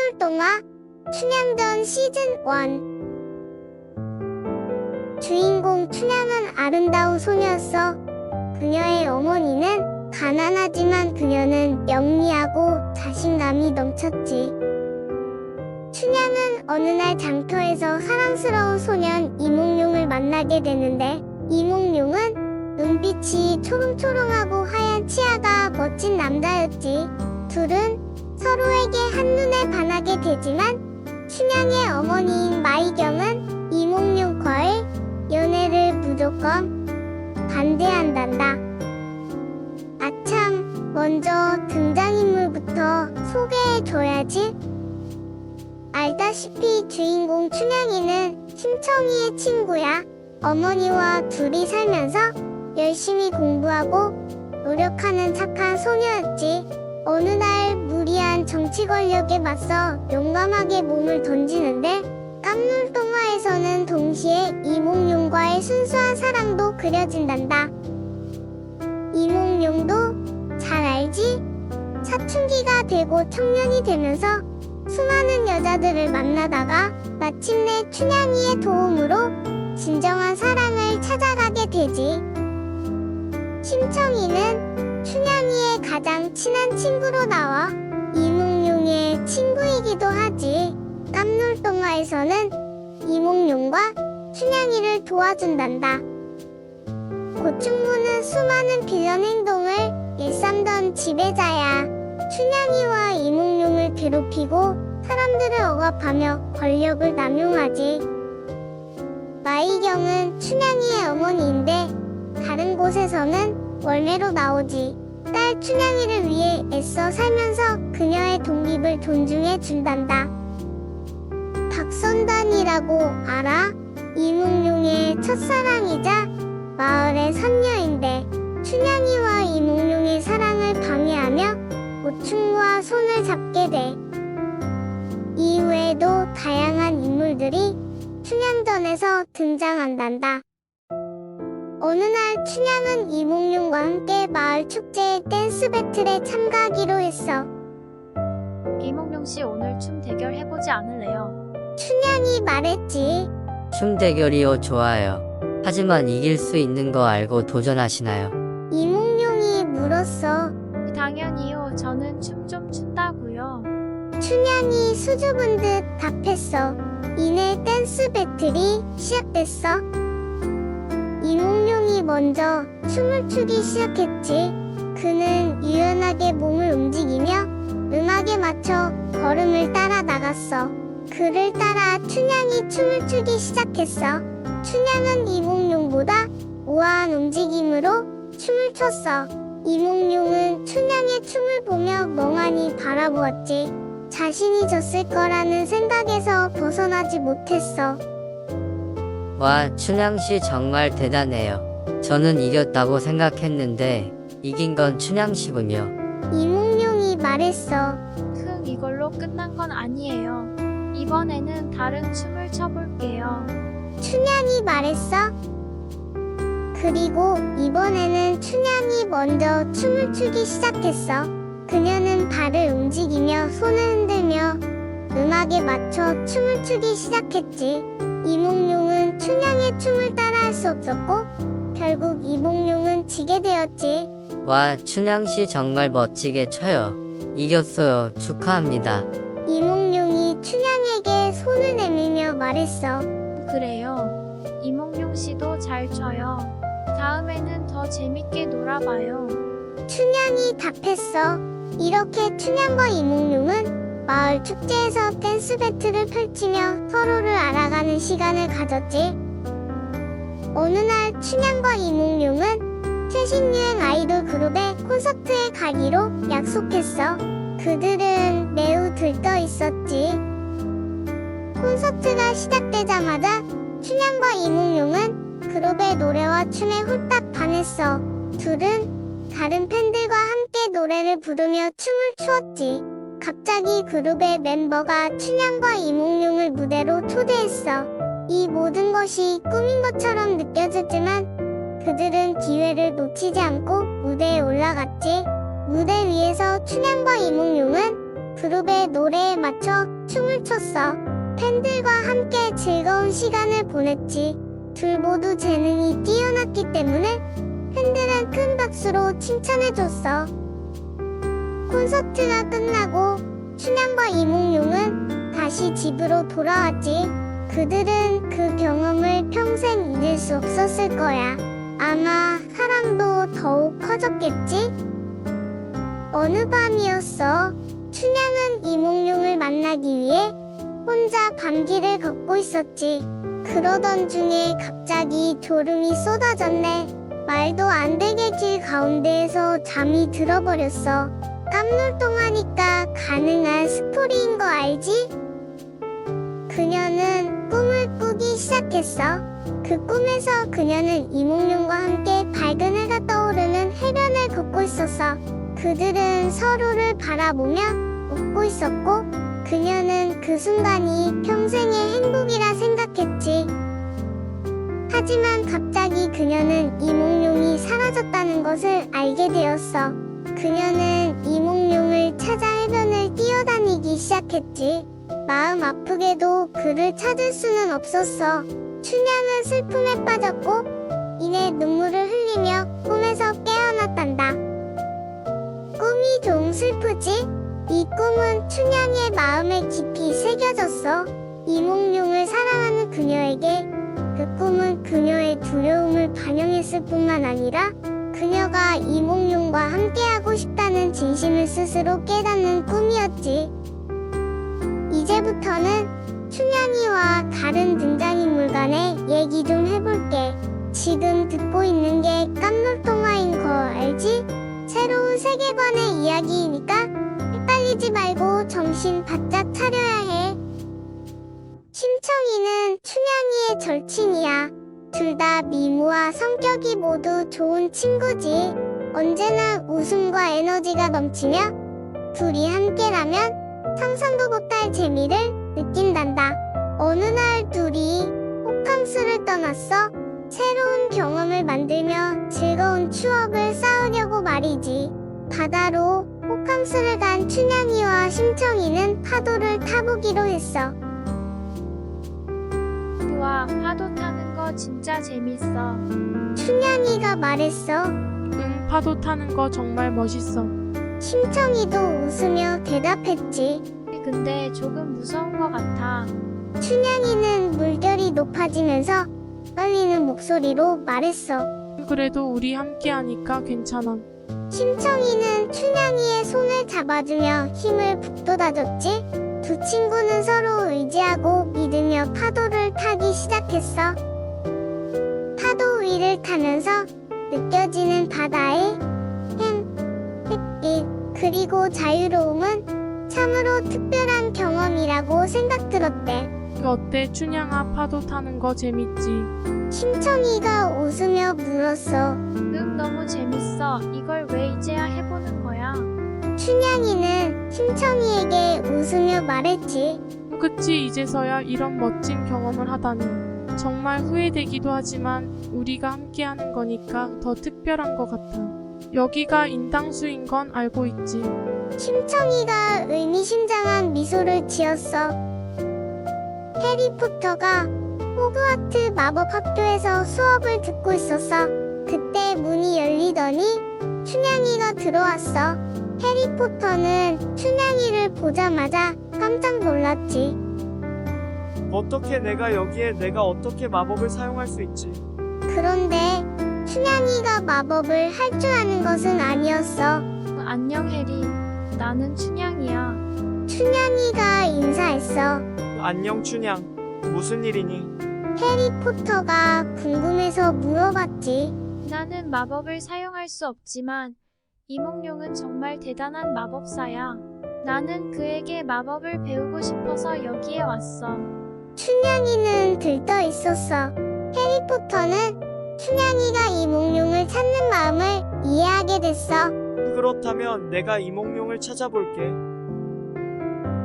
깜놀동화 춘향전 시즌 1. 주인공 춘향은 아름다운 소녀였어. 그녀의 어머니는 가난하지만 그녀는 영리하고 자신감이 넘쳤지. 춘향은 어느 날 장터에서 사랑스러운 소년 이몽룡을 만나게 되는데, 이몽룡은 눈빛이 초롱초롱하고 하얀 치아가 멋진 남자였지. 둘은 서로에게 한눈에 반하게 되지만 춘향의 어머니인 마이경은 이몽룡과의 연애를 무조건 반대한단다. 아참, 먼저 등장인물부터 소개해줘야지. 알다시피 주인공 춘향이는 심청이의 친구야. 어머니와 둘이 살면서 열심히 공부하고 노력하는 착한 소녀였지. 어느 날 무리한 정치 권력에 맞서 용감하게 몸을 던지는데, 깜놀동화에서는 동시에 이몽룡과의 순수한 사랑도 그려진단다. 이몽룡도 잘 알지? 사춘기가 되고 청년이 되면서 수많은 여자들을 만나다가 마침내 춘향이의 도움으로 진정한 사랑을 찾아가게 되지. 심청이는 춘향이의 가장 친한 친구로 나와 이몽룡의 친구이기도 하지. 깜놀동화에서는 이몽룡과 춘향이를 도와준단다. 고충무는 수많은 빌런 행동을 일삼던 지배자야. 춘향이와 이몽룡을 괴롭히고 사람들을 억압하며 권력을 남용하지. 마이경은 춘향이의 어머니인데 다른 곳에서는 월매로 나오지. 딸 춘향이를 위해 애써 살면서 그녀의 독립을 존중해 준단다. 박선단이라고 알아? 이몽룡의 첫사랑이자 마을의 선녀인데 춘향이와 이몽룡의 사랑을 방해하며 고충무와 손을 잡게 돼. 이후에도 다양한 인물들이 춘향전에서 등장한단다. 어느 날 춘향은 이몽룡과 함께 마을 축제의 댄스 배틀에 참가하기로 했어. 이몽룡씨 오늘 춤 대결 해보지 않을래요? 춘향이 말했지. 춤 대결이요, 좋아요. 하지만 이길 수 있는 거 알고 도전하시나요? 이몽룡이 물었어. 당연히요. 저는 춤 좀 춘다고요. 춘향이 수줍은 듯 답했어. 이내 댄스 배틀이 시작됐어. 이몽룡이 먼저 춤을 추기 시작했지. 그는 유연하게 몸을 움직이며 음악에 맞춰 걸음을 따라 나갔어. 그를 따라 춘향이 춤을 추기 시작했어. 춘향은 이몽룡보다 우아한 움직임으로 춤을 췄어. 이몽룡은 춘향의 춤을 보며 멍하니 바라보았지. 자신이 졌을 거라는 생각에서 벗어나지 못했어. 와, 춘향씨 정말 대단해요. 저는 이겼다고 생각했는데 이긴 건 춘향씨군요. 이몽룡이 말했어. 이걸로 끝난 건 아니에요. 이번에는 다른 춤을 춰볼게요. 춘향이 말했어. 그리고 이번에는 춘향이 먼저 춤을 추기 시작했어. 그녀는 발을 움직이며 손을 흔들며 음악에 맞춰 춤을 추기 시작했지. 이몽룡은 춘향의 춤을 따라할 수 없었고 결국 이몽룡은 지게 되었지. 와, 춘향씨 정말 멋지게 춰요. 이겼어요. 축하합니다. 이몽룡이 춘향에게 손을 내밀며 말했어. 그래요. 이몽룡씨도 잘 춰요. 다음에는 더 재밌게 놀아봐요. 춘향이 답했어. 이렇게 춘향과 이몽룡은 마을 축제에서 댄스 배틀을 펼치며 서로를 알아가는 시간을 가졌지. 어느 날 춘향과 이몽룡은 최신 유행 아이돌 그룹의 콘서트에 가기로 약속했어. 그들은 매우 들떠 있었지. 콘서트가 시작되자마자 춘향과 이몽룡은 그룹의 노래와 춤에 홀딱 반했어. 둘은 다른 팬들과 함께 노래를 부르며 춤을 추었지. 갑자기 그룹의 멤버가 춘향과 이몽룡을 무대로 초대했어. 이 모든 것이 꿈인 것처럼 느껴졌지만 그들은 기회를 놓치지 않고 무대에 올라갔지. 무대 위에서 춘향과 이몽룡은 그룹의 노래에 맞춰 춤을 췄어. 팬들과 함께 즐거운 시간을 보냈지. 둘 모두 재능이 뛰어났기 때문에 팬들은 큰 박수로 칭찬해줬어. 콘서트가 끝나고 춘향과 이몽룡은 다시 집으로 돌아왔지. 그들은 그 경험을 평생 잊을 수 없었을 거야. 아마 사랑도 더욱 커졌겠지? 어느 밤이었어. 춘향은 이몽룡을 만나기 위해 혼자 밤길을 걷고 있었지. 그러던 중에 갑자기 졸음이 쏟아졌네. 말도 안 되게 길 가운데에서 잠이 들어버렸어. 깜놀동하니까 가능한 스토리인 거 알지? 그녀는 꿈을 꾸기 시작했어. 그 꿈에서 그녀는 이몽룡과 함께 밝은 해가 떠오르는 해변을 걷고 있었어. 그들은 서로를 바라보며 웃고 있었고 그녀는 그 순간이 평생의 행복이라 생각했지. 하지만 갑자기 그녀는 이몽룡이 사라졌다는 것을 알게 되었어. 그녀는 이몽룡을 찾아 해변을 뛰어다니기 시작했지. 마음 아프게도 그를 찾을 수는 없었어. 춘향은 슬픔에 빠졌고 이내 눈물을 흘리며 꿈에서 깨어났단다. 꿈이 좀 슬프지? 이 꿈은 춘향의 마음에 깊이 새겨졌어. 이몽룡을 사랑하는 그녀에게 그 꿈은 그녀의 두려움을 반영했을 뿐만 아니라 그녀가 이몽룡과 함께하고 싶다는 진심을 스스로 깨닫는 꿈이었지. 이제부터는 춘향이와 다른 등장인물 간의 얘기 좀 해볼게. 지금 듣고 있는 게 깜놀동화인 거 알지? 새로운 세계관의 이야기이니까 헷갈리지 말고 정신 바짝 차려야 해. 심청이는 춘향이의 절친이야. 둘 다 미모와 성격이 모두 좋은 친구지. 언제나 웃음과 에너지가 넘치며 둘이 함께라면 상상도 못할 재미를 느낀단다. 어느 날 둘이 호캉스를 떠났어. 새로운 경험을 만들며 즐거운 추억을 쌓으려고 말이지. 바다로 호캉스를 간 춘향이와 심청이는 파도를 타보기로 했어. 우와, 파도 타는 거 진짜 재밌어. 춘향이가 말했어. 응, 파도 타는 거 정말 멋있어. 심청이도 웃으며 대답했지. 근데 조금 무서운 것 같아. 춘향이는 물결이 높아지면서 떨리는 목소리로 말했어. 그래도 우리 함께 하니까 괜찮아. 심청이는 춘향이의 손을 잡아주며 힘을 북돋아줬지. 두 친구는 서로 의지하고 믿으며 파도를 타기 시작했어. 파도 위를 타면서 느껴지는 바다의 햇빛 그리고 자유로움은 참으로 특별한 경험이라고 생각들었대. 어때, 춘향아? 파도 타는 거 재밌지? 심청이가 웃으며 물었어. 응, 너무 재밌어. 이걸 왜 이제야 해보는 거야? 춘향이는 심청이에게 웃으며 말했지. 그치, 이제서야 이런 멋진 경험을 하다니. 정말 후회되기도 하지만 우리가 함께 하는 거니까 더 특별한 것 같아. 여기가 인당수인 건 알고 있지. 심청이가 의미심장한 미소를 지었어. 해리포터가 호그와트 마법학교에서 수업을 듣고 있었어. 그때 문이 열리더니 춘향이가 들어왔어. 해리포터는 춘향이를 보자마자 깜짝 놀랐지. 어떻게 내가 어떻게 마법을 사용할 수 있지? 그런데 춘향이가 마법을 할 줄 아는 것은 아니었어. 안녕, 해리. 나는 춘향이야. 춘향이가 인사했어. 안녕 춘향. 무슨 일이니? 해리포터가 궁금해서 물어봤지. 나는 마법을 사용할 수 없지만 이몽룡은 정말 대단한 마법사야. 나는 그에게 마법을 배우고 싶어서 여기에 왔어. 춘향이는 들떠 있었어. 해리포터는 춘향이가 이몽룡을 찾는 마음을 이해하게 됐어. 그렇다면 내가 이몽룡을 찾아볼게.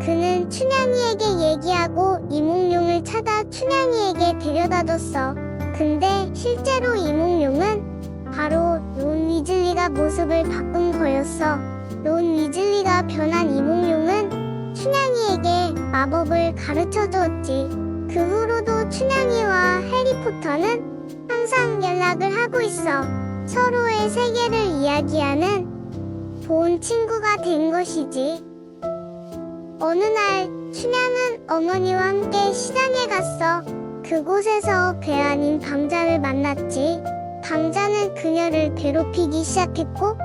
그는 춘향이에게 얘기하고 이몽룡을 찾아 춘향이에게 데려다줬어. 근데 실제로 이몽룡은 바로 론 위즐리가 모습을 바꾼 거였어. 론 위즐리가 변한 이몽룡은 춘향이에게 마법을 가르쳐 주었지. 그 후로도 춘향이와 해리포터는 항상 연락을 하고 있어 서로의 세계를 이야기하는 좋은 친구가 된 것이지. 어느 날 춘향은 어머니와 함께 시장에 갔어. 그곳에서 괴한인 방자를 만났지. 방자는 그녀를 괴롭히기 시작했고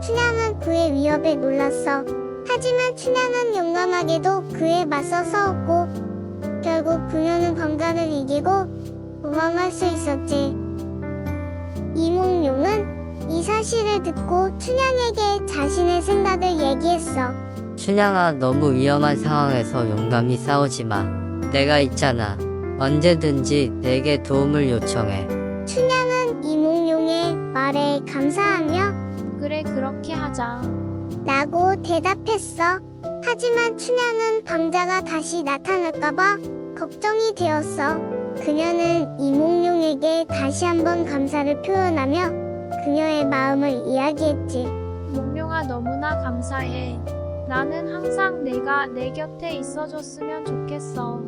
춘향은 그의 위협에 놀랐어. 하지만 춘향은 용감하게도 그에 맞서 싸웠고 결국 그녀는 방자를 이기고 도망갈 수 있었지. 이몽룡은 이 사실을 듣고 춘향에게 자신의 생각을 얘기했어. 춘향아, 너무 위험한 상황에서 용감히 싸우지 마. 내가 있잖아. 언제든지 내게 도움을 요청해. 춘향은 이몽룡의 말에 감사하며 그래, 그렇게 하자. 라고 대답했어. 하지만 춘향은 방자가 다시 나타날까봐 걱정이 되었어. 그녀는 이몽룡에게 다시 한번 감사를 표현하며 그녀의 마음을 이야기했지. 몽룡아, 너무나 감사해. 나는 항상 내가 내 곁에 있어줬으면 좋겠어.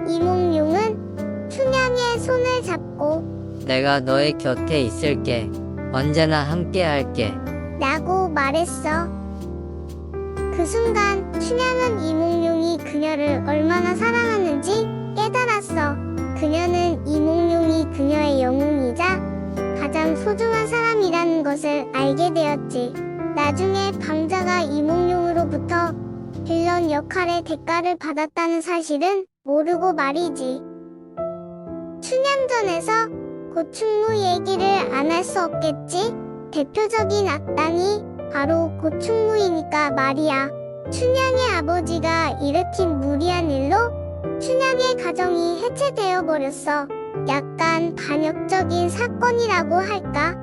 이몽룡은 춘향의 손을 잡고 내가 너의 곁에 있을게. 언제나 함께 할게. 라고 말했어. 그 순간 춘향은 이몽룡이 그녀를 얼마나 사랑하는지 깨달았어. 그녀는 이몽룡이 그녀의 영웅이자 가장 소중한 사람이라는 것을 알게 되었지. 나중에 방자가 이몽룡으로부터 빌런 역할의 대가를 받았다는 사실은 모르고 말이지. 춘향전에서 고충무 얘기를 안 할 수 없겠지? 대표적인 악당이 바로 고충무이니까 말이야. 춘향의 아버지가 일으킨 무리한 일로 춘향의 가정이 해체되어 버렸어. 약간 반역적인 사건이라고 할까?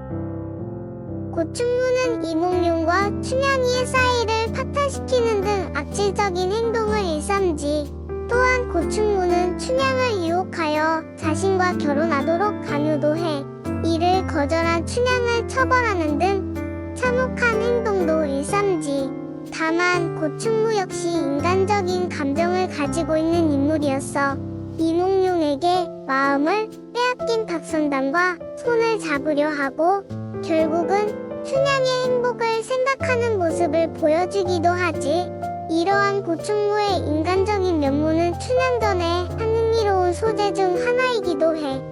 고충무는 이몽룡과 춘향이의 사이를 파탄시키는 등 악질적인 행동을 일삼지. 또한 고충무는 춘향을 유혹하여 자신과 결혼하도록 강요도 해. 이를 거절한 춘향을 처벌하는 등 참혹한 행동도 일삼지. 다만 고충무 역시 인간적인 감정을 가지고 있는 인물이었어. 이몽룡에게 마음을 빼앗긴 박선담과 손을 잡으려 하고 결국은 춘향의 행복을 생각하는 모습을 보여주기도 하지. 이러한 고충무의 인간적인 면모는 춘향전의 한 흥미로운 소재 중 하나이기도 해.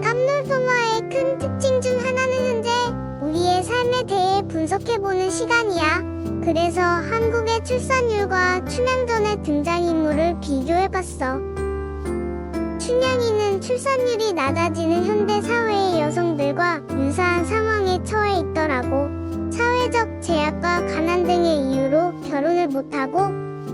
깜놀동화의 큰 특징 중 하나는 현재 우리의 삶에 대해 분석해보는 시간이야. 그래서 한국의 출산율과 춘향전의 등장인물을 비교해봤어. 춘향이는 출산율이 낮아지는 현대 사회의 여성들과 유사한 상황에 처해 있더라고. 사회적 제약과 가난 등의 이유로 결혼을 못하고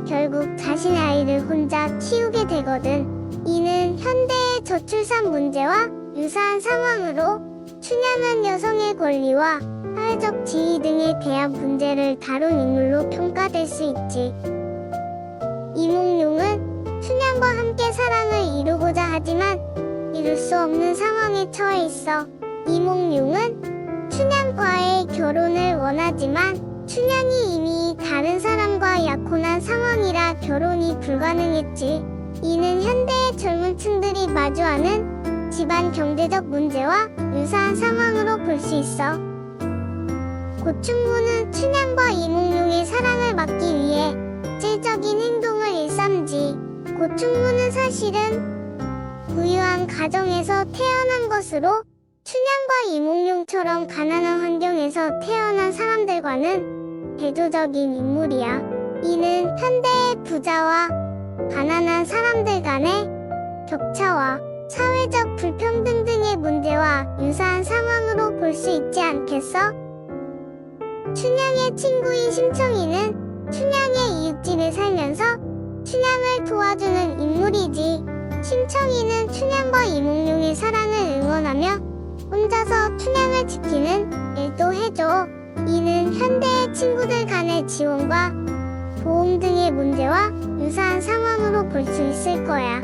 결국 자신의 아이를 혼자 키우게 되거든. 이는 현대의 저출산 문제와 유사한 상황으로 춘향은 여성의 권리와 사회적 지위 등에 대한 문제를 다룬 인물로 평가될 수 있지. 이몽룡은 춘향과 함께 사랑을 이루고자 하지만 이룰 수 없는 상황에 처해 있어. 이몽룡은 춘향과의 결혼을 원하지만 춘향이 이미 다른 사람과 약혼한 상황이라 결혼이 불가능했지. 이는 현대의 젊은 층들이 마주하는 집안 경제적 문제와 유사한 상황으로 볼 수 있어. 고충무는 춘향과 이몽룡의 사랑을 막기 위해 악질적인 행동을 일삼지. 고충무는 사실은 부유한 가정에서 태어난 것으로 춘향과 이몽룡처럼 가난한 환경에서 태어난 사람들과는 대조적인 인물이야. 이는 현대의 부자와 가난한 사람들 간의 격차와 사회적 불평등 등의 문제와 유사한 상황으로 볼 수 있지 않겠어? 춘향의 친구인 심청이는 춘향의 이웃집에 살면서 춘향을 도와주는 인물이지. 심청이는 춘향과 이몽룡의 사랑을 응원하며 혼자서 춘향을 지키는 일도 해줘. 이는 현대의 친구들 간의 지원과 도움 등의 문제와 유사한 상황으로 볼 수 있을 거야.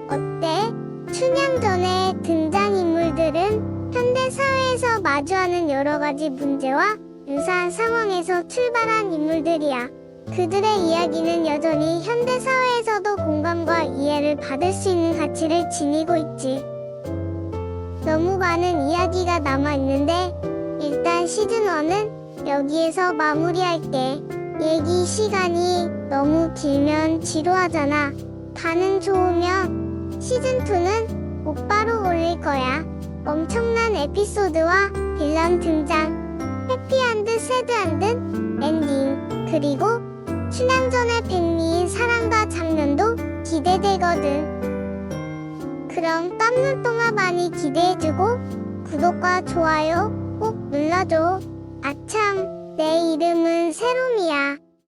어때? 춘향전의 등장인물들은 현대 사회에서 마주하는 여러 가지 문제와 유사한 상황에서 출발한 인물들이야. 그들의 이야기는 여전히 현대사회에서도 공감과 이해를 받을 수 있는 가치를 지니고 있지. 너무 많은 이야기가 남아있는데 일단 시즌1은 여기에서 마무리할게. 얘기 시간이 너무 길면 지루하잖아. 반응 좋으면 시즌2는 곧바로 올릴 거야. 엄청난 에피소드와 빌런 등장, 해피한드 새드한드 엔딩, 그리고 춘향전의 백미인 사랑과 장면도 기대되거든. 그럼 땀눈동화 많이 기대해주고 구독과 좋아요 꼭 눌러줘. 아참, 내 이름은 세롬이야.